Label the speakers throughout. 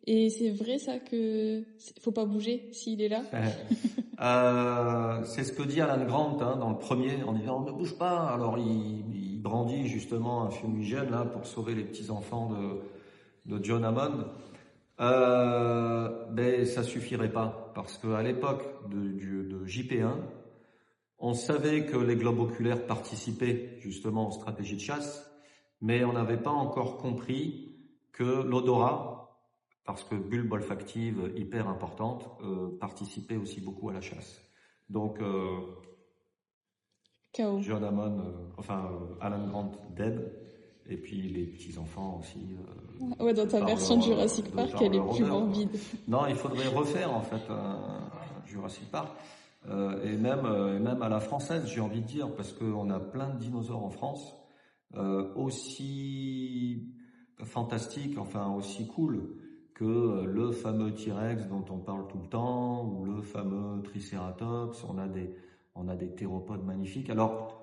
Speaker 1: Et c'est vrai ça que faut pas bouger s'il est là?
Speaker 2: C'est ce que dit Alan Grant dans le premier, en disant ne bouge pas. Alors il brandit justement un fumigène là pour sauver les petits enfants de John Hammond. Mais ça suffirait pas parce qu'à l'époque de JP1, on savait que les globes oculaires participaient justement aux stratégies de chasse, mais on n'avait pas encore compris que l'odorat, parce que bulbe olfactive hyper importante, participait aussi beaucoup à la chasse. Donc,
Speaker 1: KO.
Speaker 2: John Hammond, Alan Grant dead, et puis les petits-enfants aussi.
Speaker 1: Ouais, dans ta version de Jurassic Park, elle est plus
Speaker 2: odeur,
Speaker 1: morbide.
Speaker 2: Non, il faudrait refaire en fait un Jurassic Park. Et même à la française, j'ai envie de dire, parce qu'on a plein de dinosaures en France, aussi fantastiques, enfin aussi cool que le fameux T-Rex dont on parle tout le temps, ou le fameux Triceratops. On a des théropodes magnifiques. Alors,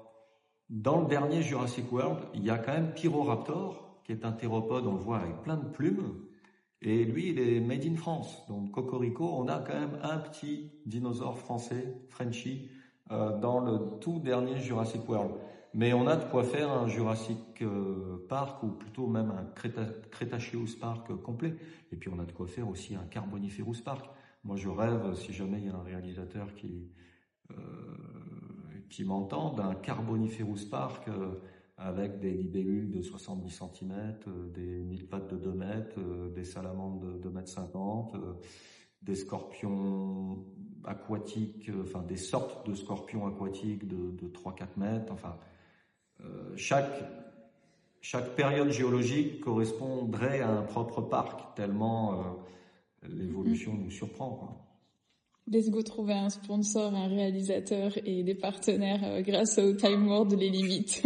Speaker 2: dans le dernier Jurassic World, il y a quand même Pyroraptor, qui est un théropode, on le voit avec plein de plumes. Et lui, il est made in France. Donc, Cocorico, on a quand même un petit dinosaure français, Frenchy, dans le tout dernier Jurassic World. Mais on a de quoi faire un Jurassic Park, ou plutôt même un Cretaceous Park complet. Et puis, on a de quoi faire aussi un Carboniferous Park. Moi, je rêve, si jamais il y a un réalisateur qui m'entend, d'un Carboniferous Park avec des libellules de 70 cm, des mille-pattes de 2 mètres, des salamandres de 2,50 m, des scorpions aquatiques, enfin des sortes de scorpions aquatiques de 3-4 mètres. Enfin, chaque période géologique correspondrait à un propre parc, tellement l'évolution nous surprend, quoi.
Speaker 1: Let's go trouver un sponsor, un réalisateur et des partenaires grâce au Time World Les Limites.